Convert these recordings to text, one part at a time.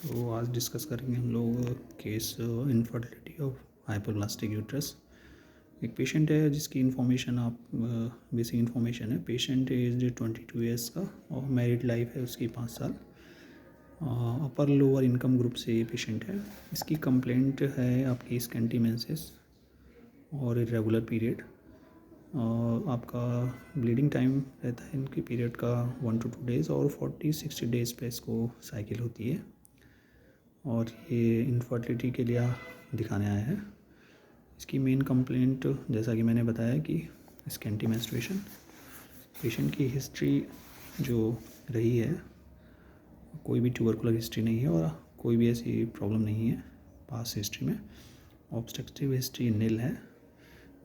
तो आज डिस्कस करेंगे हम लोग case infertility of hypoplastic uterus. एक पेशेंट है जिसकी इन्फॉर्मेशन आप बेसिक इन्फॉर्मेशन है। पेशेंट एज 22 ईयर्स का और मैरिड लाइफ है उसकी 5 साल। अपर लोअर इनकम ग्रुप से ये पेशेंट है। इसकी कंप्लेंट है आपकी स्कैंटी मेंसेस और इरेगुलर पीरियड। आपका ब्लीडिंग टाइम रहता है इनकी पीरियड का 1 to 2 डेज़ और 40-60 डेज़ पे इसको साइकिल होती है। और ये इनफर्टिलिटी के लिए दिखाने आया है। इसकी मेन कंप्लेंट जैसा कि मैंने बताया कि स्कैंटी मेंस्ट्रुएशन। पेशेंट की हिस्ट्री जो रही है, कोई भी ट्यूबरकुलर हिस्ट्री नहीं है और कोई भी ऐसी प्रॉब्लम नहीं है पास्ट हिस्ट्री में। ऑब्स्ट्रक्टिव हिस्ट्री निल है।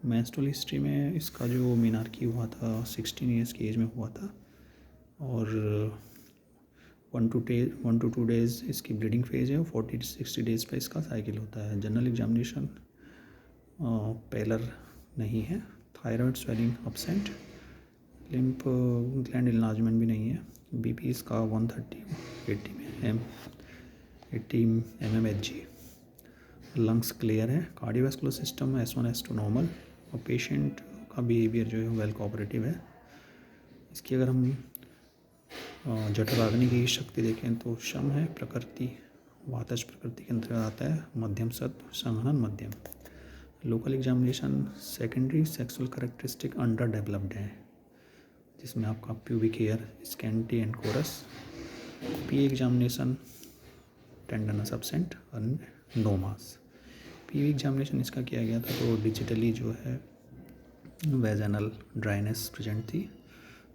मेंस्ट्रुअल हिस्ट्री में इसका जो मीनार्की हुआ था 16 ईयर्स की एज में हुआ था और 1 to 2 डेज़ इसकी ब्लीडिंग फेज है और 40-60 डेज़ पे इसका साइकिल होता है। जनरल एग्जामिनेशन पेलर नहीं है। Thyroid swelling absent. Lymph gland enlargement भी नहीं है। बीपी इसका 80 mmHg। लंग्स क्लियर है। Cardiovascular system S1 S2 normal और पेशेंट का बिहेवियर जो है वेल कोऑपरेटिव है। इसकी अगर हम जठराग्नि की शक्ति देखें तो शम है। प्रकृति वातज प्रकृति के अंतर्गत आता है। मध्यम सत्व संघनन मध्यम। Local examination secondary sexual characteristic under developed है, जिसमें आपका pubic hair scanty and coarse. P examination tenderness absent और नो मास। पी एग्जामिनेशन इसका किया गया था तो डिजिटली जो है वेजानल ड्राइनेस प्रेजेंट थी।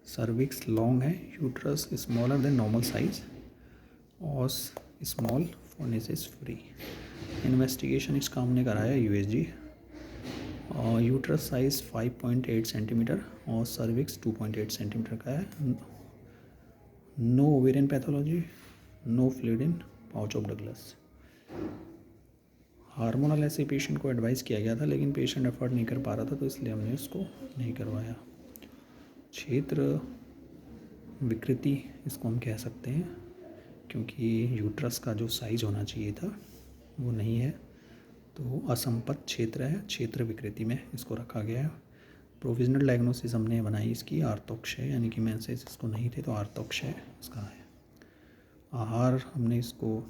सर्विक्स लॉन्ग है। Uterus smaller than normal size. Os small fornices free. Investigation इसका हमने कराया यूएसजी। और यूट्रस साइज 5.8 सेंटीमीटर और सर्विक्स 2.8 सेंटीमीटर का है। No ovarian pathology, no fluid in pouch of Douglas. Hormonal ऐसे पेशेंट को एडवाइस किया गया था लेकिन पेशेंट अफोर्ड नहीं कर पा रहा था तो इसलिए हमने उसको नहीं करवाया। क्षेत्र विकृति इसको हम कह सकते हैं क्योंकि यूट्रस का जो साइज होना चाहिए था वो नहीं है, तो असंपत क्षेत्र है। क्षेत्र विकृति में इसको रखा गया है। प्रोविजनल डायग्नोसिस हमने बनाई इसकी आर्तोक्षय, यानी कि मेंसेस इसको नहीं थे तो आर्तोक्षय इसका है। आहार हमने इसको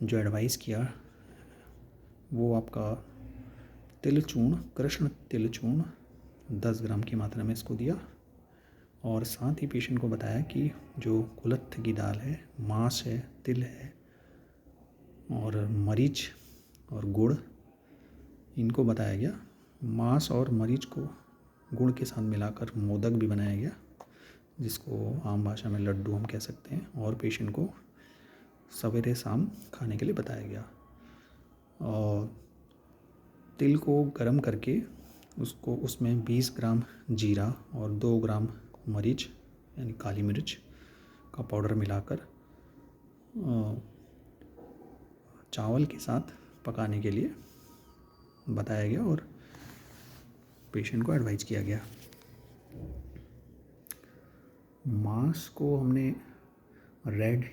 जो एडवाइस किया वो आपका तिलचूर्ण, कृष्ण तिलचूर्ण 10 ग्राम की मात्रा में इसको दिया और साथ ही पेशेंट को बताया कि जो कुलत्थ की दाल है, मांस है, तिल है और मरीच और गुड़, इनको बताया गया। मांस और मरीच को गुड़ के साथ मिलाकर मोदक भी बनाया गया, जिसको आम भाषा में लड्डू हम कह सकते हैं, और पेशेंट को सवेरे शाम खाने के लिए बताया गया। और तिल को गर्म करके उसको उसमें 20 ग्राम जीरा और 2 ग्राम मरीच यानी काली मिर्च का पाउडर मिलाकर चावल के साथ पकाने के लिए बताया गया और पेशेंट को एडवाइस किया गया। मांस को हमने रेड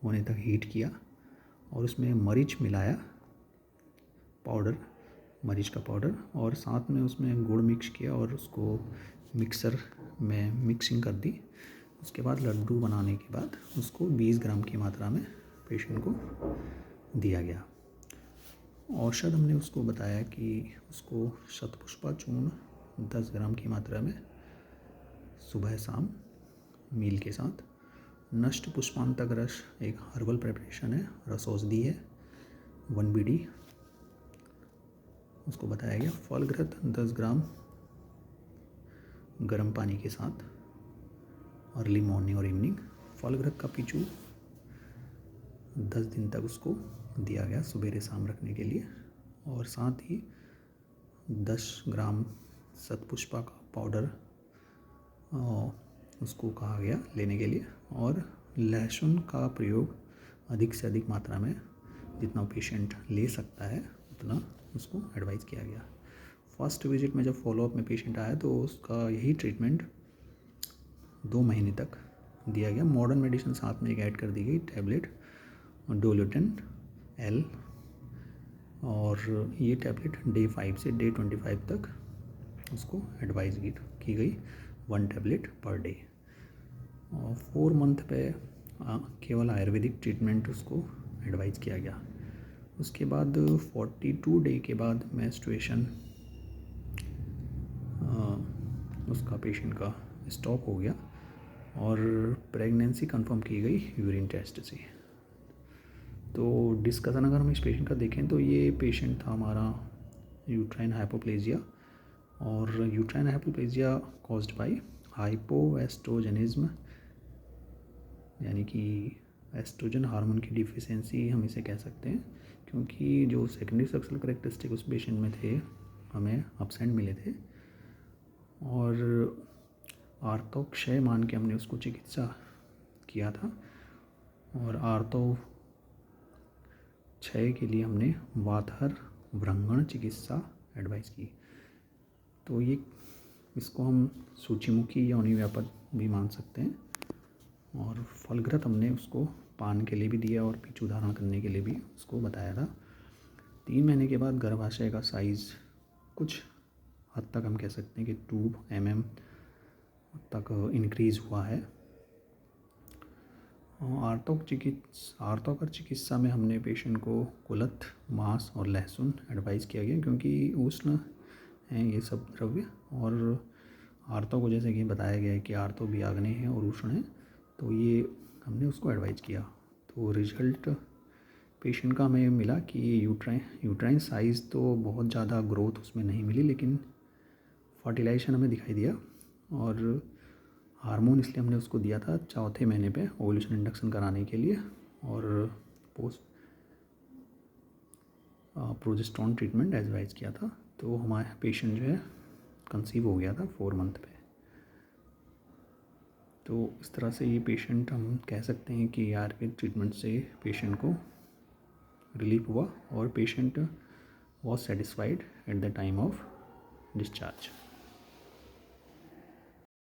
होने तक हीट किया और उसमें मरीच मिलाया, पाउडर, मरीच का पाउडर, और साथ में उसमें गुड़ मिक्स किया और उसको मिक्सर में मिक्सिंग कर दी। उसके बाद लड्डू बनाने के बाद उसको 20 ग्राम की मात्रा में पेशेंट को दिया गया। औषध हमने उसको बताया कि उसको शतपुष्पा चूर्ण 10 ग्राम की मात्रा में सुबह शाम मील के साथ। नष्ट पुष्पांतक रस एक हर्बल प्रिपरेशन है, रस औषधि है, 1 BD उसको बताया गया। फलघृत 10 ग्राम गर्म पानी के साथ अर्ली मॉर्निंग और इवनिंग। फलघृत का पिचू 10 दिन तक उसको दिया गया सुबह शाम रखने के लिए, और साथ ही 10 ग्राम शतपुष्पा का पाउडर उसको कहा गया लेने के लिए। और लहसुन का प्रयोग अधिक से अधिक मात्रा में जितना पेशेंट ले सकता है उतना उसको एडवाइस किया गया। फर्स्ट विजिट में जब फॉलोअप में पेशेंट आया तो उसका यही ट्रीटमेंट 2 महीने तक दिया गया। मॉडर्न मेडिसिन साथ में एक ऐड कर दी गई टैबलेट, डोलोटन L, और ये टैबलेट डे 5 से डे 25 तक उसको एडवाइस की गई, 1 टैबलेट पर डे। और 4 मंथ पे केवल आयुर्वेदिक ट्रीटमेंट उसको एडवाइस किया गया। उसके बाद 42 डे के बाद मेंस्ट्रुएशन उसका पेशेंट का स्टॉप हो गया और प्रेगनेंसी कंफर्म की गई यूरिन टेस्ट से। तो डिस्कशन अगर हम इस पेशेंट का देखें तो ये पेशेंट था हमारा यूट्राइन हाइपोप्लेजिया, और यूट्राइन हाइपोप्लेजिया कॉज्ड बाय हाइपोएस्ट्रोजेनिज्म, यानी कि एस्ट्रोजन हार्मोन की डिफिशियंसी हम इसे कह सकते हैं, क्योंकि जो सेकेंडरी सेक्सुअल कैरेक्टरिस्टिक उस पेशेंट में थे हमें एब्सेंट मिले थे, और आर्तोक्षय मान के हमने उसको चिकित्सा किया था, और आर्तो क्षय के लिए हमने वातहर व्रंगण चिकित्सा एडवाइस की। तो ये इसको हम सूचीमुखी या व्यापक भी मान सकते हैं। और फलघृत हमने उसको पान के लिए भी दिया और पीछू धारण करने के लिए भी उसको बताया था। 3 महीने के बाद गर्भाशय का साइज़ कुछ हद तक हम कह सकते हैं कि 2 mm तक इंक्रीज़ हुआ है। आर्तोकर चिकित्सा में हमने पेशेंट को कुलथ, मांस और लहसुन एडवाइस किया गया, क्योंकि उष्ण हैं ये सब द्रव्य, और आर्तो को जैसे कि बताया गया है कि आर्तो भी आग्नेय है और उष्ण है, तो ये हमने उसको एडवाइस किया। तो रिजल्ट पेशेंट का हमें मिला कि यूट्राइन साइज़ तो बहुत ज़्यादा ग्रोथ उसमें नहीं मिली, लेकिन फर्टिलाइजेशन हमें दिखाई दिया। और हार्मोन इसलिए हमने उसको दिया था 4थे महीने पे ओव्यूलेशन इंडक्शन कराने के लिए, और पोस्ट प्रोजेस्टेरोन ट्रीटमेंट एडवाइस किया था। तो हमारा पेशेंट जो है कंसीव हो गया था 4 मंथ पे। तो इस तरह से ये पेशेंट हम कह सकते हैं कि आयुर्वेद ट्रीटमेंट से पेशेंट को रिलीफ हुआ, और patient was satisfied at the time of discharge.